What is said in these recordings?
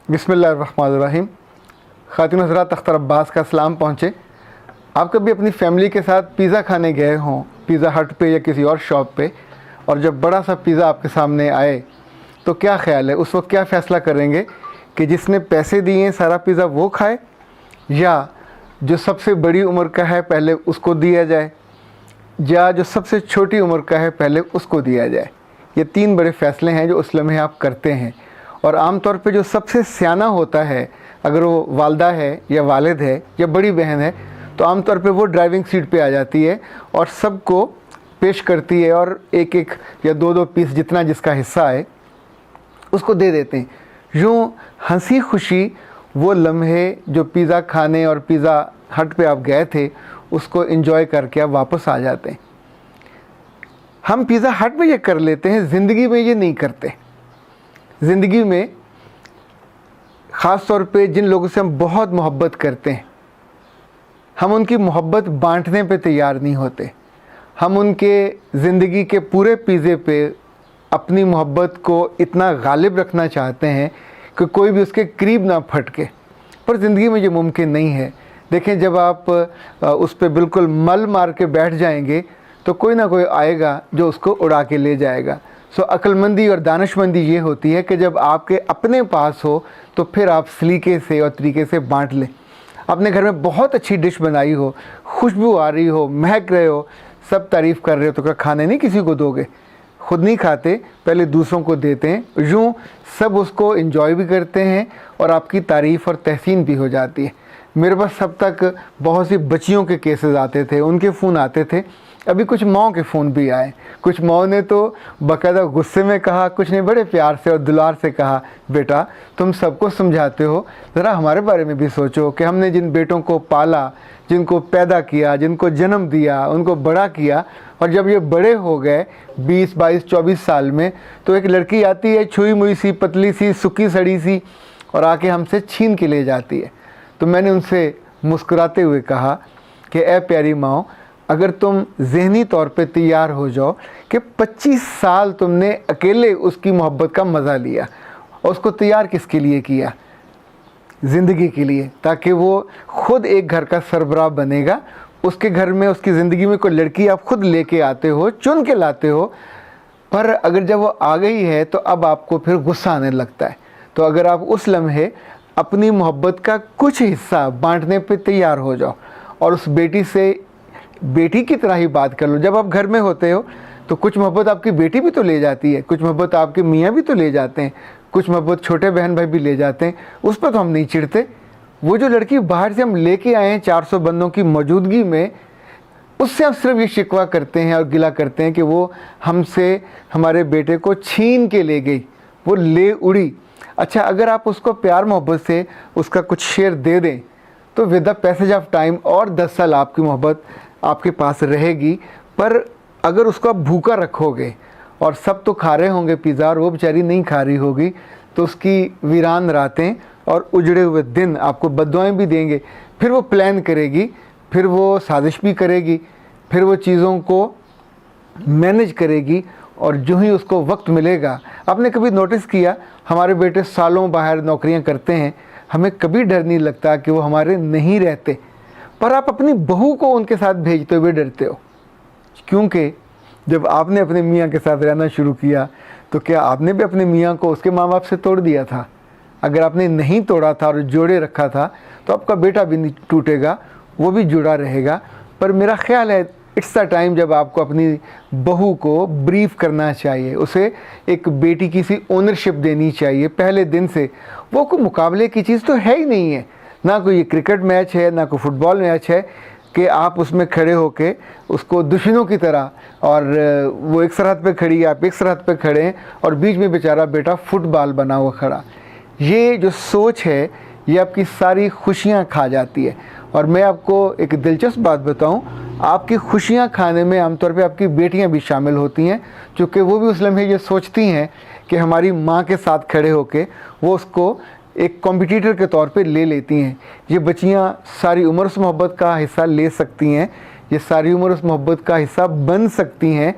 बिस्मिल्लाहिर्रहमानिर्रहीम। ख़ातिन हज़रात, अख्तर अब्बास का सलाम पहुँचे। आप कभी अपनी फ़ैमिली के साथ पिज़्ज़ा खाने गए हों, पिज़्ज़ा हट पे या किसी और शॉप पे, और जब बड़ा सा पिज़्ज़ा आपके सामने आए तो क्या ख़्याल है, उस वक्त क्या फ़ैसला करेंगे कि जिसने पैसे दिए सारा पिज़्ज़ा वो खाए, या जो सबसे बड़ी उम्र का है पहले उसको दिया जाए, या जो सबसे छोटी उम्र का है पहले उसको दिया जाए। ये तीन बड़े फ़ैसले हैं जो उस लम्हे आप करते हैं। और आम तौर पे जो सबसे सियाना होता है, अगर वो वालदा है या वालिद है या बड़ी बहन है, तो आम तौर पे वो ड्राइविंग सीट पे आ जाती है और सबको पेश करती है और एक एक या दो दो पीस जितना जिसका हिस्सा है उसको दे देते हैं। यूँ हंसी खुशी वो लम्हे जो पिज़्ज़ा खाने और पिज़्ज़ा हट पे आप गए थे उसको एंजॉय करके आप वापस आ जाते हैं। हम पिज़्ज़ा हट में ये कर लेते हैं, ज़िंदगी में ये नहीं करते। ज़िंदगी में ख़ास तौर पे जिन लोगों से हम बहुत मोहब्बत करते हैं, हम उनकी मोहब्बत बांटने पे तैयार नहीं होते। हम उनके ज़िंदगी के पूरे पिज़्ज़े पे अपनी मोहब्बत को इतना गालिब रखना चाहते हैं कि कोई भी उसके करीब ना फटके, पर ज़िंदगी में ये मुमकिन नहीं है। देखें, जब आप उस पर बिल्कुल मल मार के बैठ जाएंगे तो कोई ना कोई आएगा जो उसको उड़ा के ले जाएगा। सो अक्लमंदी और दानिशमंदी ये होती है कि जब आपके अपने पास हो तो फिर आप सलीके से और तरीके से बांट लें। अपने घर में बहुत अच्छी डिश बनाई हो, खुशबू आ रही हो, महक रहे हो, सब तारीफ़ कर रहे हो, तो क्या खाने नहीं किसी को दोगे? खुद नहीं खाते, पहले दूसरों को देते हैं। यूँ सब उसको एंजॉय भी करते हैं और आपकी तारीफ़ और तहसीन भी हो जाती है। मेरे पास अब तक बहुत सी बच्चियों के केसेस आते थे, उनके फ़ोन आते थे, अभी कुछ माओ के फ़ोन भी आए। कुछ माओ ने तो बाकायदा गुस्से में कहा, कुछ ने बड़े प्यार से और दुलार से कहा, बेटा तुम सबको समझाते हो, ज़रा हमारे बारे में भी सोचो कि हमने जिन बेटों को पाला, जिनको पैदा किया, जिनको जन्म दिया, उनको बड़ा किया, और जब ये बड़े हो गए 20, 22, 24 साल में, तो एक लड़की आती है छुई मुई सी, पतली सी, सुखी सड़ी सी, और आके हमसे छीन के ले जाती है। तो मैंने उनसे मुस्कुराते हुए कहा कि ए प्यारी माँ, अगर तुम ज़हनी तौर पे तैयार हो जाओ कि 25 साल तुमने अकेले उसकी मोहब्बत का मज़ा लिया, और उसको तैयार किसके लिए किया? ज़िंदगी के लिए, ताकि वो ख़ुद एक घर का सरबराह बनेगा। उसके घर में, उसकी ज़िंदगी में कोई लड़की आप ख़ुद लेके आते हो, चुन के लाते हो, पर अगर जब वो आ गई है तो अब आपको फिर गुस्सा आने लगता है। तो अगर आप उस लम्हे अपनी मोहब्बत का कुछ हिस्सा बांटने पे तैयार हो जाओ और उस बेटी से बेटी की तरह ही बात कर लो। जब आप घर में होते हो तो कुछ मोहब्बत आपकी बेटी भी तो ले जाती है, कुछ मोहब्बत आपके मियाँ भी तो ले जाते हैं, कुछ मोहब्बत छोटे बहन भाई भी ले जाते हैं, उस पर तो हम नहीं चिढ़ते। वो जो लड़की बाहर से हम लेके आए हैं 400 बंदों की मौजूदगी में, उससे हम सिर्फ ये शिकवा करते हैं और गिला करते हैं कि वो हमसे हमारे बेटे को छीन के ले गई, वो ले उड़ी। अच्छा, अगर आप उसको प्यार मोहब्बत से उसका कुछ शेयर दे दें तो with the passage of time और 10 साल आपकी मोहब्बत आपके पास रहेगी। पर अगर उसको आप भूखा रखोगे और सब तो खा रहे होंगे पिज़्ज़ा और वो बेचारी नहीं खा रही होगी, तो उसकी वीरान रातें और उजड़े हुए दिन आपको बद्दुआएं भी देंगे। फिर वो प्लान करेगी, फिर वो साजिश भी करेगी, फिर वो चीज़ों को मैनेज करेगी, और जो ही उसको वक्त मिलेगा। आपने कभी नोटिस किया, हमारे बेटे सालों बाहर नौकरियां करते हैं, हमें कभी डर नहीं लगता कि वो हमारे नहीं रहते, पर आप अपनी बहू को उनके साथ भेजते हुए डरते हो, क्योंकि जब आपने अपने मियाँ के साथ रहना शुरू किया तो क्या आपने भी अपने मियाँ को उसके माँ बाप से तोड़ दिया था? अगर आपने नहीं तोड़ा था और जोड़े रखा था तो आपका बेटा भी नहीं टूटेगा, वो भी जुड़ा रहेगा। पर मेरा ख्याल है इट्स द टाइम जब आपको अपनी बहू को ब्रीफ करना चाहिए, उसे एक बेटी की सी ओनरशिप देनी चाहिए पहले दिन से। वो कोई मुकाबले की चीज़ तो है ही नहीं है, ना कोई क्रिकेट मैच है, ना कोई फुटबॉल मैच है कि आप उसमें खड़े होके उसको दुश्मनों की तरह, और वो एक सरहद पे खड़ी है, आप एक सरहद पे खड़े हैं, और बीच में बेचारा बेटा फुटबॉल बना हुआ खड़ा। ये जो सोच है ये आपकी सारी खुशियाँ खा जाती है। और मैं आपको एक दिलचस्प बात बताऊं, आपकी खुशियां खाने में आमतौर पे आपकी बेटियां भी शामिल होती हैं, क्योंकि वो भी उस लम्हे ये सोचती हैं कि हमारी माँ के साथ खड़े होके वो उसको एक कॉम्पिटिटर के तौर पे ले लेती हैं। ये बच्चियां सारी उम्र उस मोहब्बत का हिस्सा ले सकती हैं, ये सारी उम्र उस मोहब्बत का हिस्सा बन सकती हैं,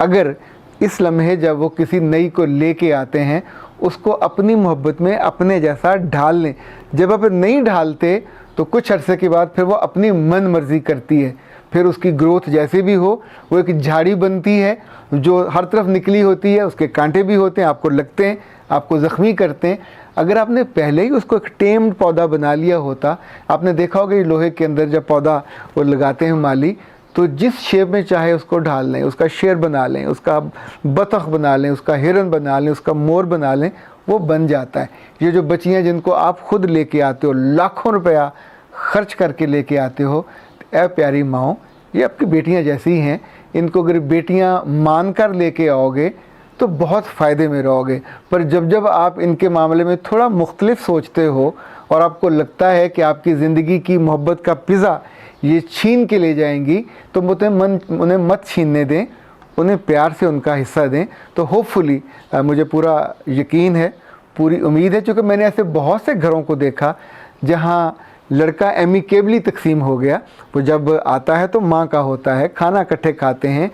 अगर इस लम्हे जब वो किसी नई को लेके आते हैं, उसको अपनी मोहब्बत में अपने जैसा ढाल लें। जब आप नहीं ढालते तो कुछ अरसे के बाद फिर वो अपनी मन मर्जी करती है, फिर उसकी ग्रोथ जैसे भी हो, वो एक झाड़ी बनती है जो हर तरफ निकली होती है, उसके कांटे भी होते हैं, आपको लगते हैं, आपको ज़ख्मी करते हैं। अगर आपने पहले ही उसको एक टेम्ड पौधा बना लिया होता, आपने देखा होगा ये लोहे के अंदर जब पौधा वो लगाते हैं माली, तो जिस शेप में चाहे उसको ढाल लें, उसका शेर बना लें, उसका बतख बना लें, उसका हिरन बना लें, उसका मोर बना लें, वो बन जाता है। ये जो बच्चियाँ जिनको आप खुद लेके आते हो, लाखों रुपया खर्च करके लेके आते हो, ऐ प्यारी माओ, ये आपकी बेटियाँ जैसी ही हैं। इनको अगर बेटियाँ मान कर लेके आओगे तो बहुत फ़ायदे में रहोगे। पर जब जब आप इनके मामले में थोड़ा मुख्तलिफ सोचते हो और आपको लगता है कि आपकी ज़िंदगी की मोहब्बत का पिज़्ज़ा ये छीन के ले जाएंगी, तो उन्हें मत छीनने दें, उन्हें प्यार से उनका हिस्सा दें। तो होपफुली मुझे पूरा यकीन है, पूरी उम्मीद है, क्योंकि मैंने ऐसे बहुत से घरों को देखा जहाँ लड़का एमिकेबली तकसीम हो गया। वो जब आता है तो माँ का होता है, खाना इकट्ठे खाते हैं,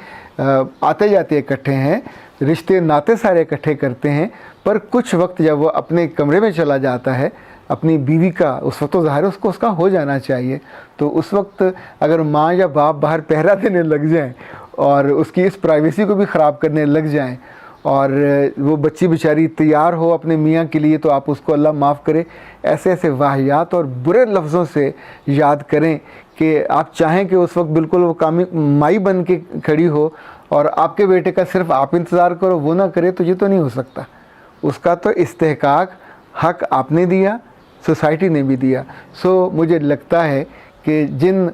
आते जाते इकट्ठे हैं, रिश्ते नाते सारे इकट्ठे करते हैं। पर कुछ वक्त जब वो अपने कमरे में चला जाता है अपनी बीवी का, उस वक्त तो ज़ाहिर उसको उसका हो जाना चाहिए। तो उस वक्त अगर माँ या बाप बाहर पहरा देने लग जाएं और उसकी इस प्राइवेसी को भी ख़राब करने लग जाएं और वो बच्ची बेचारी तैयार हो अपने मियाँ के लिए, तो आप उसको अल्लाह माफ़ करे ऐसे ऐसे वाहियात और बुरे लफ्ज़ों से याद करें कि आप चाहें कि उस वक्त बिल्कुल वो कामी माई बन के खड़ी हो और आपके बेटे का सिर्फ आप इंतज़ार करो, वो ना करे, तो ये तो नहीं हो सकता। उसका तो इस्तेहकाक हक़ आपने दिया, सोसाइटी ने भी दिया। सो मुझे लगता है कि जिन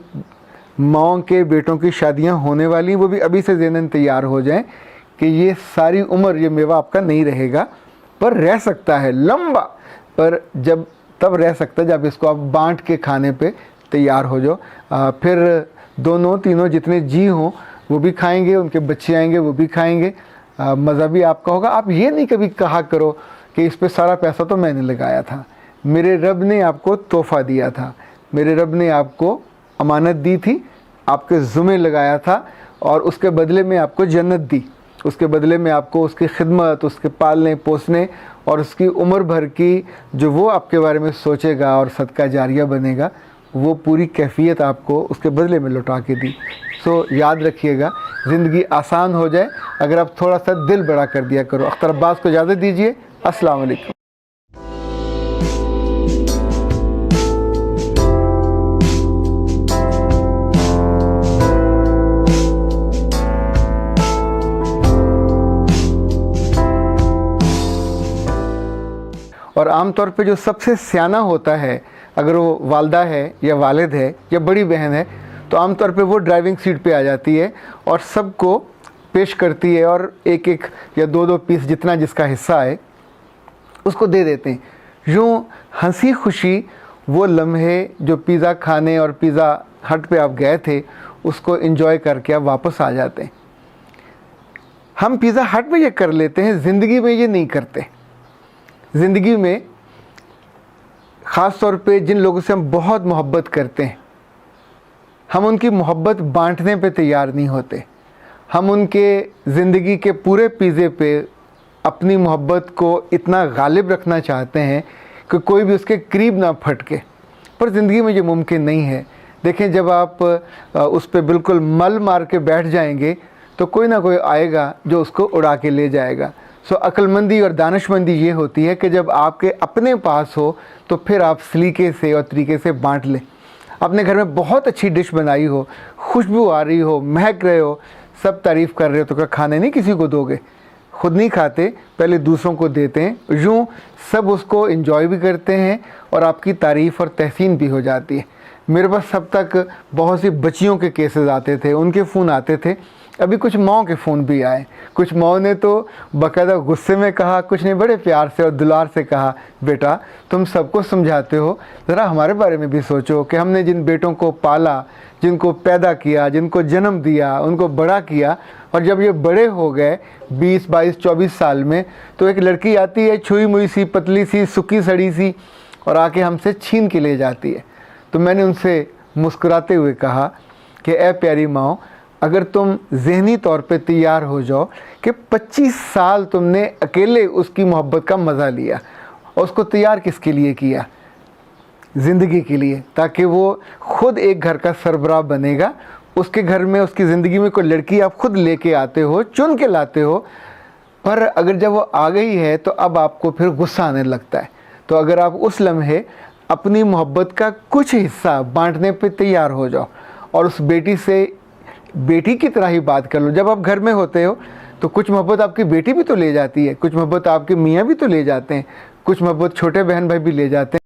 माओं के बेटों की शादियां होने वाली वो भी अभी से ज़हनन तैयार हो जाएं कि ये सारी उम्र ये मेवा आपका नहीं रहेगा, पर रह सकता है लंबा, पर जब तब रह सकता है जब इसको आप बांट के खाने पे तैयार हो जाओ। फिर दोनों तीनों जितने जी हों वो भी खाएंगे, उनके बच्चे आएंगे वो भी खाएंगे, मज़ा भी आपका होगा। आप ये नहीं कभी कहा करो कि इस पे सारा पैसा तो मैंने लगाया था, मेरे रब ने आपको तोहफ़ा दिया था, मेरे रब ने आपको अमानत दी थी, आपके ज़ुम्मे लगाया था और उसके बदले में आपको जन्नत दी, उसके बदले में आपको उसकी खिदमत, उसके पालने पोसने और उसकी उम्र भर की जो वो आपके बारे में सोचेगा और सदका जारिया बनेगा, वो पूरी कैफियत आपको उसके बदले में लौटा के दी। सो याद रखिएगा, ज़िंदगी आसान हो जाए अगर आप थोड़ा सा दिल बड़ा कर दिया करो। अख्तर अब्बास को इजाज़त दीजिए। अस्सलाम वालेकुम। और आम तौर पे जो सबसे सियाना होता है, अगर वो वालदा है या वालिद है या बड़ी बहन है, तो आम तौर पे वो ड्राइविंग सीट पे आ जाती है और सबको पेश करती है और एक एक या दो दो पीस जितना जिसका हिस्सा है उसको दे देते हैं। यूँ हंसी खुशी वो लम्हे जो पिज़्ज़ा खाने और पिज़्ज़ा हट पे आप गए थे उसको एंजॉय करके आप वापस आ जाते हैं। हम पिज़्ज़ा हट में ये कर लेते हैं, ज़िंदगी में ये नहीं करते। ज़िंदगी में ख़ास तौर पे जिन लोगों से हम बहुत मोहब्बत करते हैं, हम उनकी मोहब्बत बांटने पे तैयार नहीं होते। हम उनके ज़िंदगी के पूरे पिज़्ज़े पे अपनी मोहब्बत को इतना गालिब रखना चाहते हैं कि कोई भी उसके करीब ना फटके, पर ज़िंदगी में ये मुमकिन नहीं है। देखें, जब आप उस पर बिल्कुल मल मार के बैठ जाएंगे तो कोई ना कोई आएगा जो उसको उड़ा के ले जाएगा। सो अक्लमंदी और दानिशमंदी ये होती है कि जब आपके अपने पास हो तो फिर आप सलीके से और तरीके से बांट लें। अपने घर में बहुत अच्छी डिश बनाई हो, खुशबू आ रही हो, महक रहे हो, सब तारीफ़ कर रहे हो, तो क्या खाने नहीं किसी को दोगे? खुद नहीं खाते, पहले दूसरों को देते हैं। यूँ सब उसको एंजॉय भी करते हैं और आपकी तारीफ़ और तहसीन भी हो जाती है। मेरे पास सब तक बहुत सी बच्चियों के केसेस आते थे, उनके फ़ोन आते थे, अभी कुछ माओं के फ़ोन भी आए। कुछ माओं ने तो बाकायदा गुस्से में कहा, कुछ ने बड़े प्यार से और दुलार से कहा, बेटा तुम सबको समझाते हो, ज़रा हमारे बारे में भी सोचो कि हमने जिन बेटों को पाला, जिनको पैदा किया, जिनको जन्म दिया, उनको बड़ा किया, और जब ये बड़े हो गए 20, 22, 24 साल में, तो एक लड़की आती है छुई मुई सी, पतली सी, सूखी सड़ी सी, और आके हमसे छीन के ले जाती है। तो मैंने उनसे मुस्कुराते हुए कहा कि ए प्यारी माओ, अगर तुम ज़हनी तौर पे तैयार हो जाओ कि 25 साल तुमने अकेले उसकी मोहब्बत का मज़ा लिया, और उसको तैयार किसके लिए किया? ज़िंदगी के लिए, ताकि वो ख़ुद एक घर का सरबराह बनेगा। उसके घर में, उसकी ज़िंदगी में कोई लड़की आप ख़ुद लेके आते हो, चुन के लाते हो, पर अगर जब वो आ गई है तो अब आपको फिर गुस्सा आने लगता है। तो अगर आप उस लम्हे अपनी मोहब्बत का कुछ हिस्सा बांटने पे तैयार हो जाओ और उस बेटी से बेटी की तरह ही बात कर लो। जब आप घर में होते हो तो कुछ मोहब्बत आपकी बेटी भी तो ले जाती है, कुछ मोहब्बत आपके मियाँ भी तो ले जाते हैं, कुछ मोहब्बत छोटे बहन भाई भी ले जाते हैं।